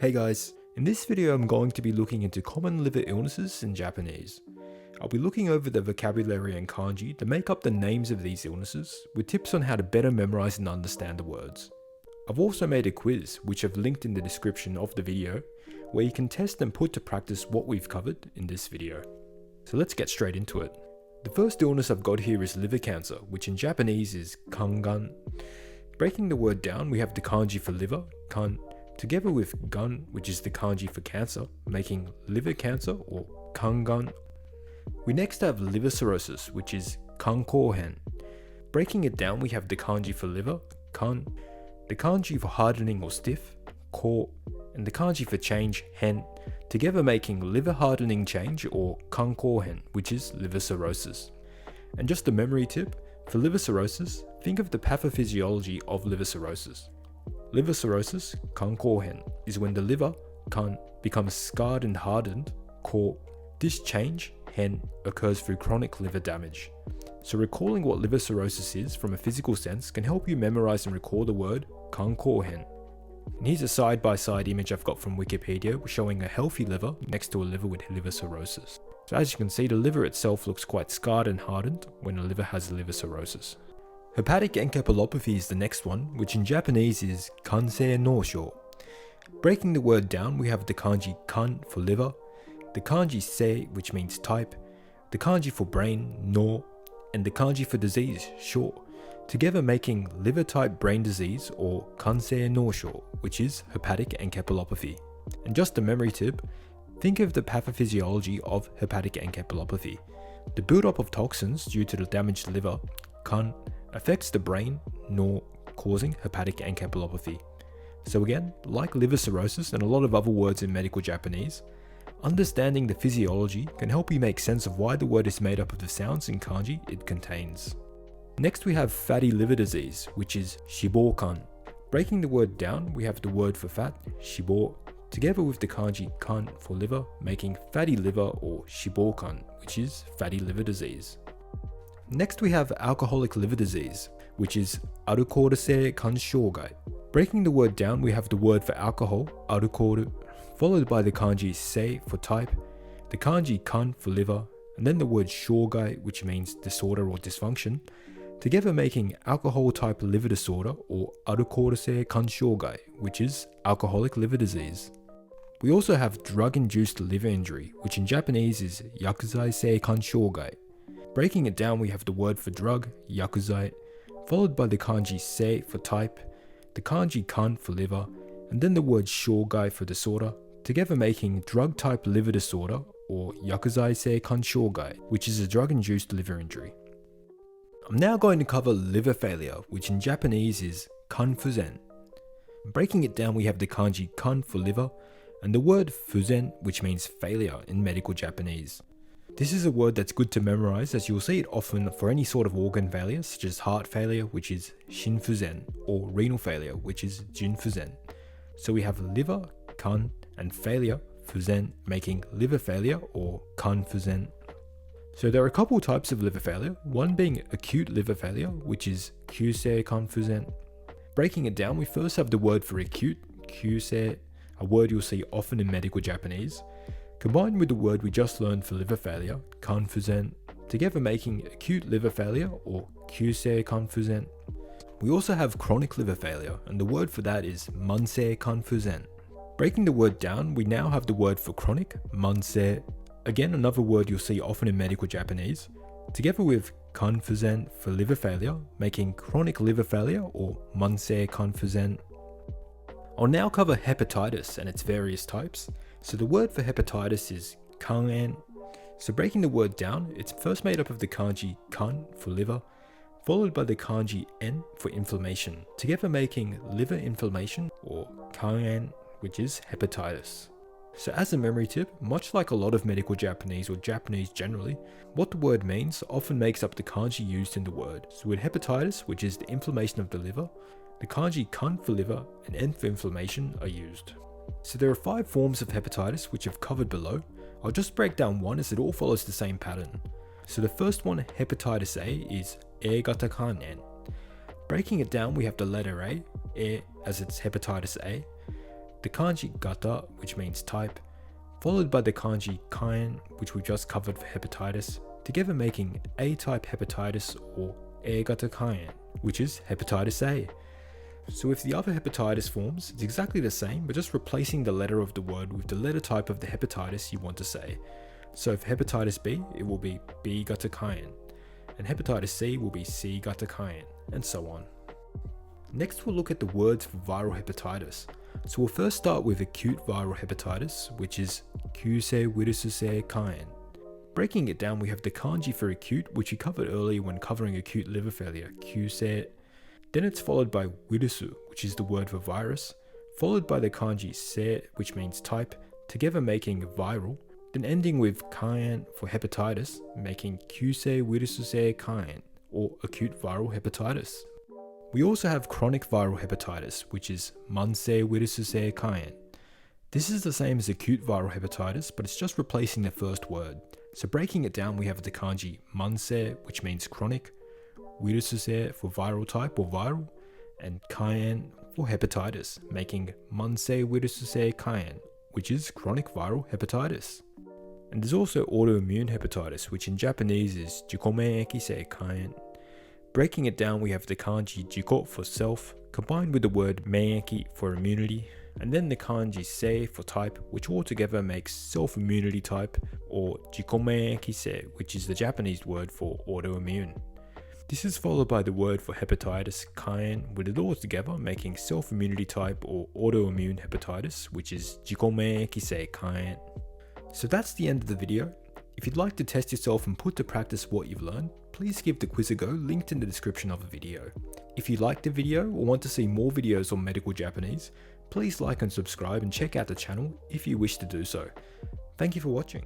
Hey guys, in this video I'm going to be looking into common liver illnesses in Japanese. I'll be looking over the vocabulary and kanji to make up the names of these illnesses, with tips on how to better memorize and understand the words. I've also made a quiz, which I've linked in the description of the video, where you can test and put to practice what we've covered in this video. So let's get straight into it. The first illness I've got here is liver cancer, which in Japanese is kangan. Breaking the word down, we have the kanji for liver, kan, together with gun, which is the kanji for cancer, making liver cancer or kangan. We next have liver cirrhosis, which is kankohen. Breaking it down, we have the kanji for liver, kan, the kanji for hardening or stiff, ko, and the kanji for change, hen, together making liver hardening change or kankohen, which is liver cirrhosis. And just a memory tip, for liver cirrhosis, think of the pathophysiology of liver cirrhosis. Liver cirrhosis, kankohen, is when the liver, kan, becomes scarred and hardened, ko. This change, hen, occurs through chronic liver damage. So recalling what liver cirrhosis is from a physical sense can help you memorize and recall the word kankohen. And here's a side-by-side image I've got from Wikipedia showing a healthy liver next to a liver with liver cirrhosis. So as you can see, the liver itself looks quite scarred and hardened when a liver has liver cirrhosis. Hepatic encephalopathy is the next one, which in Japanese is kansei no-shou. Breaking the word down, we have the kanji kan for liver, the kanji sei, which means type, the kanji for brain, no, and the kanji for disease, sho, together making liver type brain disease or kansei no-shou, which is hepatic encephalopathy. And just a memory tip, think of the pathophysiology of hepatic encephalopathy. The buildup of toxins due to the damaged liver, kan, affects the brain, no, causing hepatic encephalopathy. So again, like liver cirrhosis and a lot of other words in medical Japanese, understanding the physiology can help you make sense of why the word is made up of the sounds and kanji it contains. Next we have fatty liver disease, which is shibokan. Breaking the word down, we have the word for fat, shibo, together with the kanji kan for liver, making fatty liver or shibokan, which is fatty liver disease. Next we have alcoholic liver disease, which is arukoru-sei kanshougai. Breaking the word down, we have the word for alcohol, arukoru, followed by the kanji sei for type, the kanji kan for liver, and then the word shougai, which means disorder or dysfunction, together making alcohol type liver disorder or arukoru-sei kanshougai, which is alcoholic liver disease. We also have drug-induced liver injury, which in Japanese is yakuzai-sei kanshougai. Breaking it down, we have the word for drug, yakuzai, followed by the kanji sei for type, the kanji kan for liver, and then the word shougai for disorder, together making drug type liver disorder or yakuzai sei kanshougai, which is a drug-induced liver injury. I'm now going to cover liver failure, which in Japanese is kanfuzen. Breaking it down, we have the kanji kan for liver, and the word fuzen, which means failure in medical Japanese. This is a word that's good to memorize, as you'll see it often for any sort of organ failure, such as heart failure, which is shinfuzen, or renal failure, which is jinfuzen. So we have liver, kan, and failure, fuzen, making liver failure or kanfuzen. So there are a couple types of liver failure, one being acute liver failure, which is kyusei kanfuzen. Breaking it down, we first have the word for acute, kyusei, a word you'll see often in medical Japanese, combined with the word we just learned for liver failure, kanfuzen, together making acute liver failure or kyusei kanfuzen. We also have chronic liver failure, and the word for that is mansei kanfuzen. Breaking the word down, we now have the word for chronic, mansei, again another word you'll see often in medical Japanese, together with kanfuzen for liver failure, making chronic liver failure or mansei kanfuzen. I'll now cover hepatitis and its various types. So the word for hepatitis is kanen. So breaking the word down, it's first made up of the kanji kan for liver, followed by the kanji en for inflammation, together making liver inflammation or kanen, which is hepatitis. So as a memory tip, much like a lot of medical Japanese or Japanese generally, what the word means often makes up the kanji used in the word. So with hepatitis, which is the inflammation of the liver, the kanji kan for liver and en for inflammation are used. So there are 5 forms of hepatitis which I've covered below. I'll just break down one as it all follows the same pattern. So the first one, hepatitis A, is A-gata kanen. Breaking it down, we have the letter A as it's hepatitis A. the kanji gata, which means type, followed by the kanji kaien, which we just covered for hepatitis, together making A-type hepatitis or A-gata kaien, which is hepatitis A. So if the other hepatitis forms, it's exactly the same, but just replacing the letter of the word with the letter type of the hepatitis you want to say. So for hepatitis B, it will be B-gata kaien, and hepatitis C will be C-gata kaien, and so on. Next we'll look at the words for viral hepatitis. So we'll first start with acute viral hepatitis, which is kyusei wirususei kaien. Breaking it down, we have the kanji for acute, which we covered earlier when covering acute liver failure, kyusei. Then it's followed by wirusu, which is the word for virus, followed by the kanji sei, which means type, together making viral, then ending with kaien for hepatitis, making kyusei wirususei kaien, or acute viral hepatitis. We also have chronic viral hepatitis, which is mansei wirususei kaien. This is the same as acute viral hepatitis, but it's just replacing the first word. So breaking it down, we have the kanji mansei, which means chronic, wirususei for viral type or viral, and kaien for hepatitis, making mansei wirususei kaien, which is chronic viral hepatitis. And there's also autoimmune hepatitis, which in Japanese is jikomeneki kaien. Breaking it down, we have the kanji jiko for self, combined with the word meneki for immunity, and then the kanji sei for type, which altogether makes self-immunity type, or jikomeneki sei, which is the Japanese word for autoimmune. This is followed by the word for hepatitis, kaien, with it all together making self-immunity type or autoimmune hepatitis, which is jikomeneki sei kaien. So that's the end of the video. If you'd like to test yourself and put to practice what you've learned, please give the quiz a go, linked in the description of the video. If you liked the video or want to see more videos on medical Japanese, please like and subscribe and check out the channel if you wish to do so. Thank you for watching.